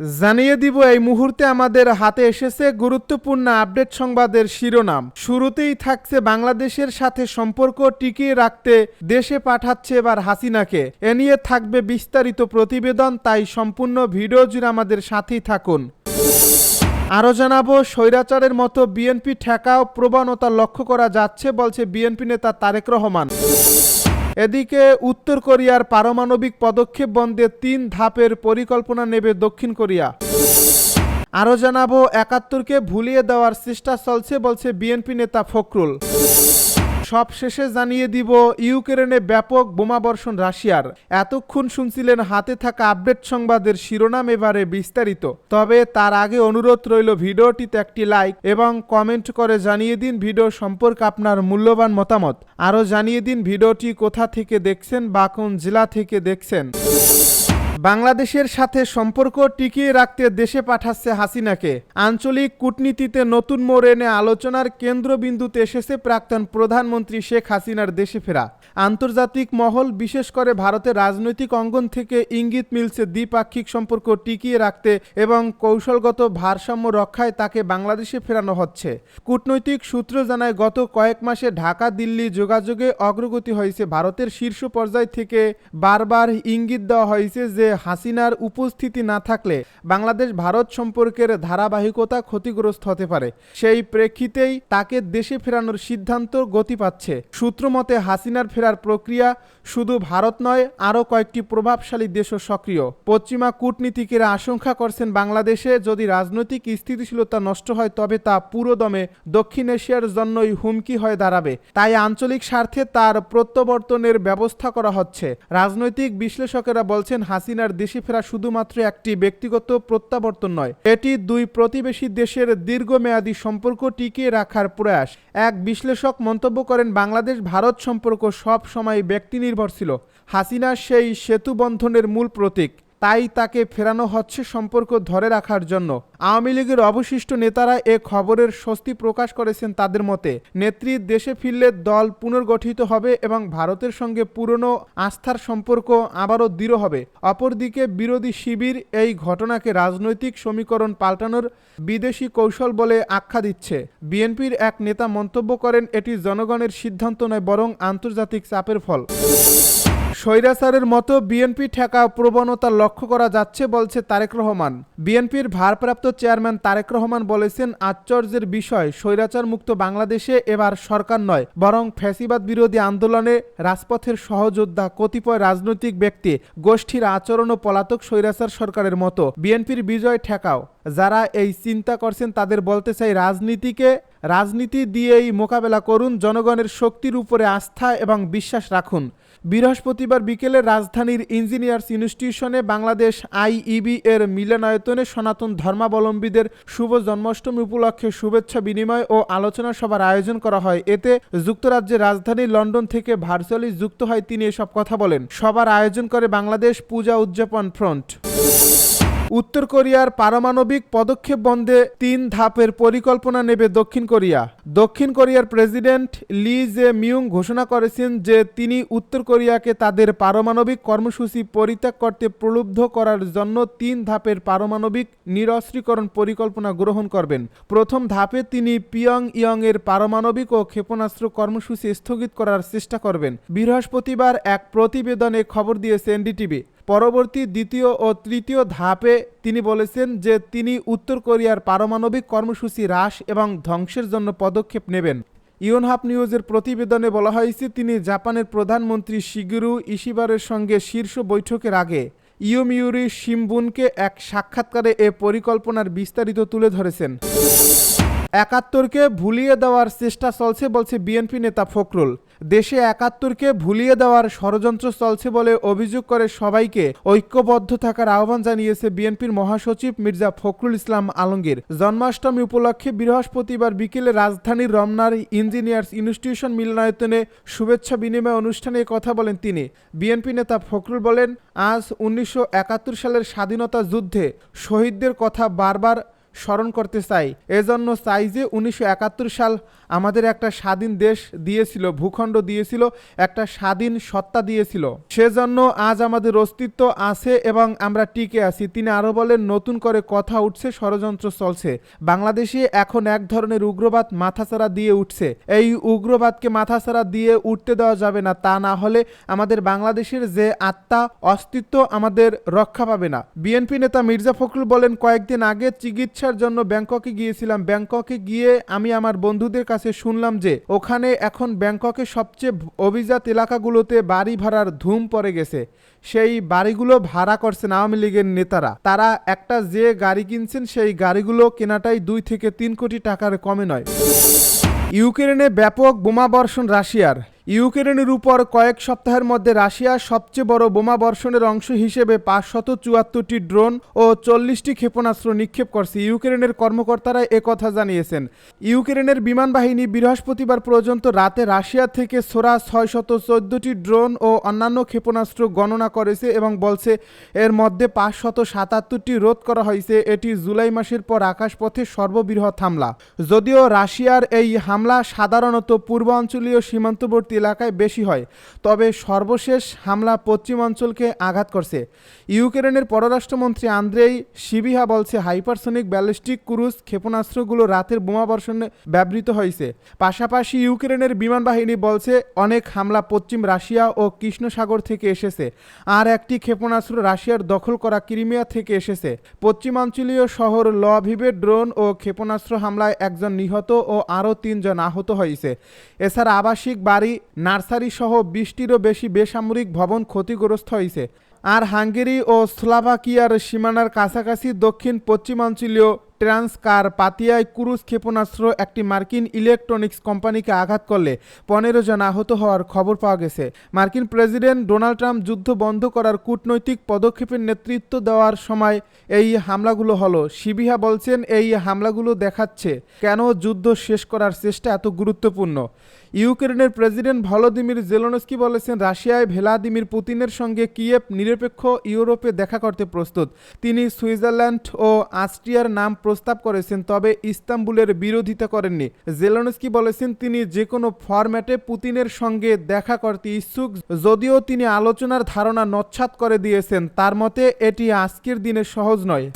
জানিয়ে দিব এই মুহূর্তে আমাদের হাতে এসেছে গুরুত্বপূর্ণ আপডেট সংবাদের শিরোনাম। শুরুতেই থাকছে বাংলাদেশের সাথে সম্পর্ক টিকিয়ে রাখতে দেশে পাঠাচ্ছে এবার হাসিনাকে। এ নিয়ে থাকবে বিস্তারিত প্রতিবেদন, তাই সম্পূর্ণ ভিডিও জুড়ে আমাদের সাথেই থাকুন। আরও জানাবো, স্বৈরাচারের মতো বিএনপি ঠেকাও প্রবণতা লক্ষ্য করা যাচ্ছে বলছে বিএনপি নেতা তারেক রহমান। এদিকে উত্তর কোরিয়ার পারমাণবিক পদক্ষেপ বন্ধে 3 ধাপের পরিকল্পনা নেবে দক্ষিণ কোরিয়া। আরও জানাবো, ৭১কে ভুলিয়ে দেওয়ার চেষ্টা চলছে বলছে বিএনপি নেতা ফখরুল। সব শেষে জানিয়ে দিব ইউক্রেনে ব্যাপক বোমাবর্ষণ রাশিয়ার। এতক্ষণ শুনছিলেন হাতে থাকা আপডেট সংবাদের শিরোনাম, এবারে বিস্তারিত। তবে তার আগে অনুরোধ রইল ভিডিওটিতে একটি লাইক এবং কমেন্ট করে জানিয়ে দিন ভিডিও সম্পর্কে আপনার মূল্যবান মতামত। আরও জানিয়ে দিন ভিডিওটি কোথা থেকে দেখছেন বা কোন জেলা থেকে দেখছেন। বাংলাদেশের সাথে সম্পর্ক টিকিয়ে রাখতে দেশে পাঠাচ্ছে হাসিনাকে। আঞ্চলিক কূটনীতিতে নতুন মোড় এনে আলোচনার কেন্দ্রবিন্দুতে এসেছে প্রাক্তন প্রধানমন্ত্রী শেখ হাসিনার দেশে ফেরা। আন্তর্জাতিক মহল, বিশেষ করে ভারতের রাজনৈতিক অঙ্গন থেকে ইঙ্গিত মিলছে দ্বিপাক্ষিক সম্পর্ক টিকিয়ে রাখতে এবং কৌশলগত ভারসাম্য রক্ষায় তাকে বাংলাদেশে ফেরানো হচ্ছে। কূটনৈতিক সূত্র জানায়, গত কয়েক মাসে ঢাকা দিল্লি যোগাযোগে অগ্রগতি হয়েছে। ভারতের শীর্ষ পর্যায় থেকে বারবার ইঙ্গিত দেওয়া হয়েছে যে হাসিনার উপস্থিতি না থাকলে বাংলাদেশ ভারত সম্পর্কের ধারাবাহিকতা ক্ষতিগ্রস্ত হতে পারে। সেই প্রেক্ষিতেই তাকে দেশে ফেরানোর সিদ্ধান্ত গতি পাচ্ছে। সূত্রমতে হাসিনার ফেরার প্রক্রিয়া শুধু ভারত নয়, আরও কয়েকটি প্রভাবশালী দেশও সক্রিয়। পশ্চিমা কূটনীতিকেরা আশঙ্কা করছেন বাংলাদেশে যদি রাজনৈতিক স্থিতিশীলতা নষ্ট হয় তবে তা পুরোদমে দক্ষিণ এশিয়ার জন্যই হুমকি হয়ে দাঁড়াবে। তাই আঞ্চলিক স্বার্থে তার প্রত্যাবর্তনের ব্যবস্থা করা হচ্ছে। রাজনৈতিক বিশ্লেষকেরা বলছেন, হাসিনার দেশে ফেরা শুধুমাত্র একটি ব্যক্তিগত প্রত্যাবর্তন নয়, এটি 2 প্রতিবেশী দেশের দীর্ঘমেয়াদী সম্পর্ক টিকিয়ে রাখার প্রয়াস। এক বিশ্লেষক মন্তব্য করেন, বাংলাদেশ ভারত সম্পর্ক সব সময় ব্যক্তি নির্ভর ছিল। হাসিনা সেই সেতু বন্ধনের মূল প্রতীক। তাই তাকে ফেরানো হচ্ছে সম্পর্ক ধরে রাখার জন্য। আওয়ামী লীগের অবশিষ্ট নেতারা এ খবরের স্বস্তি প্রকাশ করেছেন। তাদের মতে, নেত্রী দেশে ফিরলে দল পুনর্গঠিত হবে এবং ভারতের সঙ্গে পুরনো আস্থার সম্পর্ক আবারও দৃঢ় হবে। অপরদিকে বিরোধী শিবির এই ঘটনাকে রাজনৈতিক সমীকরণ পাল্টানোর বিদেশি কৌশল বলে আখ্যা দিচ্ছে। বিএনপির এক নেতা মন্তব্য করেন, এটি জনগণের সিদ্ধান্ত নয় বরং আন্তর্জাতিক চাপের ফল। স্বৈরাচারের মতো বিএনপি ঠেকাও প্রবণতা লক্ষ্য করা যাচ্ছে বলছে তারেক রহমান। বিএনপির ভারপ্রাপ্ত চেয়ারম্যান তারেক রহমান বলেছেন, আশ্চর্যের বিষয়, স্বৈরাচার মুক্ত বাংলাদেশে এবার সরকার নয় বরং ফ্যাসিবাদ বিরোধী আন্দোলনে রাজপথের সহযোদ্ধা কতিপয় রাজনৈতিক ব্যক্তি গোষ্ঠীর আচরণ ও পলাতক স্বৈরাচার সরকারের মতো। বিএনপির বিজয় ঠেকাও। যারা এই চিন্তা করছেন তাদের বলতে চাই, রাজনীতি দিয়েই মোকাবেলা করুন, জনগণের শক্তির উপরে আস্থা এবং বিশ্বাস রাখুন। বৃহস্পতিবার বিকেলে রাজধানীর ইঞ্জিনিয়ার্স ইনস্টিটিউশনে বাংলাদেশ আইইবি এর মিলনায়তনে সনাতন ধর্মাবলম্বীদের শুভ জন্মাষ্টমী উপলক্ষে শুভেচ্ছা বিনিময় ও আলোচনা সভার আয়োজন করা হয়। এতে যুক্তরাজ্যের রাজধানী লন্ডন থেকে ভার্চুয়ালি যুক্ত হয় তিনি এসব কথা বলেন। সভার আয়োজন করে বাংলাদেশ পূজা উদযাপন ফ্রন্ট। উত্তর কোরিয়ার পারমাণবিক পদক্ষেপ বন্ধে 3 ধাপের পরিকল্পনা নেবে দক্ষিণ কোরিয়া। দক্ষিণ কোরিয়ার প্রেসিডেন্ট লি জে মিউং ঘোষণা করেছেন যে তিনি উত্তর কোরিয়াকে তাদের পারমাণবিক কর্মসূচি পরিত্যাগ করতে প্রলুব্ধ করার জন্য 3 ধাপের পারমাণবিক নিরস্ত্রীকরণ পরিকল্পনা গ্রহণ করবেন। প্রথম ধাপে তিনি পিয়ংইয়ং এর পারমাণবিক ও ক্ষেপণাস্ত্র কর্মসূচি স্থগিত করার চেষ্টা করবেন। বৃহস্পতিবার এক প্রতিবেদনে খবর দিয়েছে এনডিটিভি। পরবর্তী দ্বিতীয় ও তৃতীয় ধাপে তিনি বলেছেন যে তিনি উত্তর কোরিয়ার পারমাণবিক কর্মসূচি হ্রাস এবং ধ্বংসের জন্য পদক্ষেপ নেবেন। ইয়োনহাপ নিউজের প্রতিবেদনে বলা হয়েছে, তিনি জাপানের প্রধানমন্ত্রী শিগেরু ইশিবারের সঙ্গে শীর্ষ বৈঠকের আগে ইয়োমিউরি শিম্বুনকে এক সাক্ষাৎকারে এ পরিকল্পনার বিস্তারিত তুলে ধরেছেন। ৭১কে ভুলিয়ে দেওয়ার চেষ্টা চলছে বলছে বিএনপি নেতা ফখরুল। দেশে ৭১কে ভুলিয়ে দেওয়ার ষড়যন্ত্র চলছে বলে অভিযোগ করে সবাইকে ঐক্যবদ্ধ থাকার আহ্বান জানিয়েছে বিএনপির মহাসচিব মির্জা ফখরুল ইসলাম আলমগীর। জন্মাষ্টমী উপলক্ষে বৃহস্পতিবার বিকেলে রাজধানীর রমনার ইঞ্জিনিয়ার্স ইনস্টিটিউশন মিলনায়তনে শুভেচ্ছা বিনিময় অনুষ্ঠানে কথা বলেন তিনি। বিএনপি নেতা ফখরুল বলেন, আজ ১৯৭১ সালের স্বাধীনতা যুদ্ধে শহীদদের কথা বারবার স্মরণ করতে চাই। এজন্য চাই যে ১৯৭১ সাল আমাদের একটা স্বাধীন দেশ দিয়েছিল, ভূখণ্ড দিয়েছিল, একটা স্বাধীন সত্তা দিয়েছিল। সেজন্য আজ আমাদের অস্তিত্ব আছে এবং আমরা টিকে আছি। তিনি আরো বলেন, নতুন করে কথা উঠছে, ষড়যন্ত্র চলছে। বাংলাদেশে এখন এক ধরনের উগ্রবাদ মাথাচাড়া দিয়ে উঠছে। এই উগ্রবাদকে মাথাচাড়া দিয়ে উঠতে দেওয়া যাবে না, তা না হলে আমাদের বাংলাদেশের যে আত্মা, অস্তিত্ব আমাদের রক্ষা পাবে না। বিএনপি নেতা মির্জা ফখরুল বলেন, কয়েকদিন আগে চিকিৎসার জন্য ব্যাংককে গিয়েছিলাম। ব্যাংককে গিয়ে আমি আমার বন্ধুদের কাছে শুনলাম যে ওখানে এখন ব্যাংককের সবচেয়ে অভিজাত এলাকাগুলোতে বাড়ি ভাড়ার ধুম পড়ে গেছে। সেই বাড়িগুলো ভাড়া করছেন আওয়ামী লীগের নেতারা। তারা একটা যে গাড়ি কিনছেন সেই গাড়িগুলো কেনাটাই 2 থেকে 3 কোটি টাকার কমে নয়। ইউক্রেনে ব্যাপক বোমাবর্ষণ রাশিয়ার। ইউক্রেনের উপর কয়েক সপ্তাহের মধ্যে রাশিয়ার সবচেয়ে বড় বোমা বর্ষণের অংশ হিসেবে 574টি ড্রোন ও 40টি ক্ষেপণাস্ত্র নিক্ষেপ করছে। ইউক্রেনের কর্মকর্তারা একথা জানিয়েছেন। ইউক্রেনের বিমান বাহিনী বৃহস্পতিবার পর্যন্ত রাতে রাশিয়া থেকে ছোড়া 614টি ড্রোন ও অন্যান্য ক্ষেপণাস্ত্র গণনা করেছে এবং বলছে এর মধ্যে 577টি রোধ করা হয়েছে। এটি জুলাই মাসের পর আকাশপথে সর্ববৃহৎ হামলা। যদিও রাশিয়ার এই হামলা সাধারণত পূর্বাঞ্চলীয় সীমান্তবর্তী এলাকায় বেশি হয়, তবে সর্বশেষ হামলা পশ্চিমাঞ্চলকে আঘাত করছে। ইউক্রেনের পররাষ্ট্রমন্ত্রী আন্দ্রেই সিবিহা বলছে, হাইপারসনিক ব্যালিস্টিক ক্রুজ ক্ষেপণাস্ত্রগুলো রাতের বোমাবর্ষণে ব্যবহৃত হয়েছে। পাশাপাশি ইউক্রেনের বিমান বাহিনী বলছে অনেক হামলা পশ্চিম রাশিয়া ও কৃষ্ণ সাগর থেকে এসেছে। আর একটি ক্ষেপণাস্ত্র রাশিয়ার দখল করা ক্রিমিয়া থেকে এসেছে। পশ্চিমাঞ্চলীয় শহর লভিভে ড্রোন ও ক্ষেপণাস্ত্র হামলায় একজন নিহত ও আরও 3 জন আহত হয়েছে। এছাড়া আবাসিক বাড়ি, নার্সারি সহ 20টিরও বেশি বেসামরিক ভবন ক্ষতিগ্রস্ত হয়েছে। আর হাঙ্গেরি ও স্লোভাকিয়ার সীমানার কাছাকাছি দক্ষিণ পশ্চিমাঞ্চলীয় ট্রান্সকার পাতিয়ায় ক্রুজ ক্ষেপণাস্ত্র একটি মার্কিন ইলেকট্রনিক্স কোম্পানিকে আঘাত করলে 15 জন আহত হওয়ার খবর পাওয়া গেছে। মার্কিন প্রেসিডেন্ট ডোনাল্ড ট্রাম্প যুদ্ধ বন্ধ করার কূটনৈতিক পদক্ষেপের নেতৃত্ব দেওয়ার সময় এই হামলাগুলো হলো। সিবিহা বলছেন, এই হামলাগুলো দেখাচ্ছে কেন যুদ্ধ শেষ করার চেষ্টা এত গুরুত্বপূর্ণ। ইউক্রেনের প্রেসিডেন্ট ভলোদিমির জেলেনস্কি বলেছেন, রাশিয়ায় ভ্লাদিমির পুতিনের সঙ্গে কিয়েভ নিরপেক্ষ ইউরোপে দেখা করতে প্রস্তুত। তিনি সুইজারল্যান্ড ও অস্ট্রিয়ার নাম প্রস্তাব করেছেন, তবে ইস্তাম্বুলের বিরোধিতা করেননি। জেলেনস্কি বলেছেন, তিনি যে কোনো ফরম্যাটে পুতিনের সঙ্গে দেখা করতে ইচ্ছুক, যদিও তিনি আলোচনার ধারণা নস্যাৎ করে দিয়েছেন। তার মতে এটি আজকের দিনে সহজ নয়।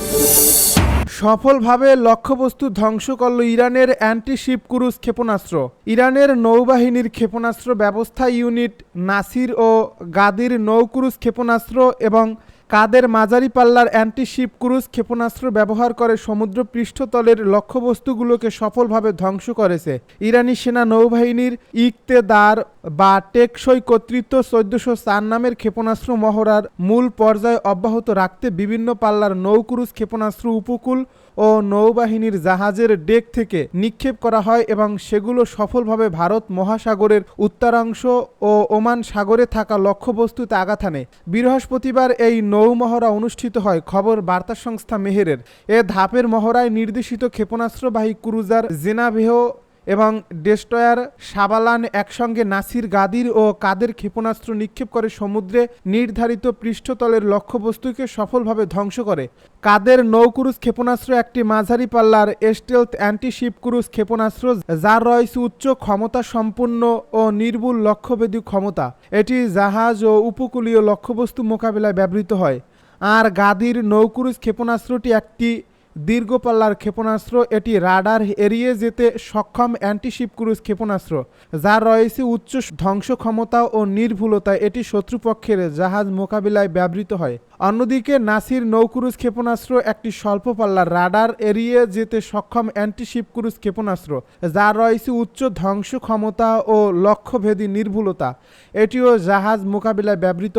সফলভাবে লক্ষ্যবস্তু ধ্বংস করল ইরানের অ্যান্টি-শিপ ক্রুজ ক্ষেপণাস্ত্র। ইরানের নৌবাহিনীর ক্ষেপণাস্ত্র ব্যবস্থা ইউনিট নাসির ও গাদির নৌ ক্রুজ ক্ষেপণাস্ত্র এবং কাদের মাঝারি পাল্লার অ্যান্টি-শিপ ক্রুজ ক্ষেপণাস্ত্র ব্যবহার করে সমুদ্র পৃষ্ঠতলের লক্ষ্যবস্তুগুলোকে সফলভাবে ধ্বংস করেছে। ইরানি সেনা নৌবাহিনীর ইকতেদার বা টেকসই কর্তৃত্ব 1404 নামের ক্ষেপণাস্ত্র মহড়ার মূল পর্যায়ে অব্যাহত রাখতে বিভিন্ন পাল্লার নৌ ক্রুজ ক্ষেপণাস্ত্র উপকূল ও নৌবাহিনীর জাহাজের ডেক থেকে নিক্ষেপ করা হয় এবং সেগুলো সফলভাবে ভারত মহাসাগরের উত্তরাংশ ও ওমান সাগরে থাকা লক্ষ্যবস্তুতে আঘাত হানে। বৃহস্পতিবার এই নৌ মহড়া অনুষ্ঠিত হয়, খবর বার্তা সংস্থা মেহেরের। এ ধাপের মহড়ায় নির্দেশিত ক্ষেপণাস্ত্রবাহী ক্রুজার জেনাভেহ এবং ডেস্ট্রয়ার সাবালান একসঙ্গে নাসির, গাদির ও কাদের ক্ষেপণাস্ত্র নিক্ষেপ করে সমুদ্রে নির্ধারিত পৃষ্ঠতলের লক্ষ্যবস্তুকে সফলভাবে ধ্বংস করে। কাদের নৌ ক্রুজ ক্ষেপণাস্ত্র একটি মাঝারি পাল্লার স্টেলথ অ্যান্টি-শিপ ক্রুজ ক্ষেপণাস্ত্র, যার রয়েছে উচ্চ ক্ষমতা সম্পন্ন ও নির্ভুল লক্ষ্যভেদী ক্ষমতা। এটি জাহাজ ও উপকূলীয় লক্ষ্যবস্তু মোকাবিলায় ব্যবহৃত হয়। আর গাদির নৌ ক্রুজ ক্ষেপণাস্ত্রটি একটি দীর্ঘ পাল্লার ক্ষেপণাস্ত্র। এটি রাডার এড়িয়ে যেতে সক্ষম অ্যান্টি-শিপ ক্রুজ ক্ষেপণাস্ত্র, যার রয়েছে উচ্চ ধ্বংস ক্ষমতা ও নির্ভুলতা। এটি শত্রুপক্ষের জাহাজ মোকাবিলায় ব্যবহৃত হয়। অন্যদিকে নাসির নৌ ক্রুজ ক্ষেপণাস্ত্র একটি স্বল্প পাল্লার রাডার এড়িয়ে যেতে সক্ষম অ্যান্টি-শিপ ক্রুজ ক্ষেপণাস্ত্র, যার রয়েছে উচ্চ ধ্বংস ক্ষমতা ও লক্ষ্যভেদী নির্ভুলতা। এটিও জাহাজ মোকাবিলায় ব্যবহৃত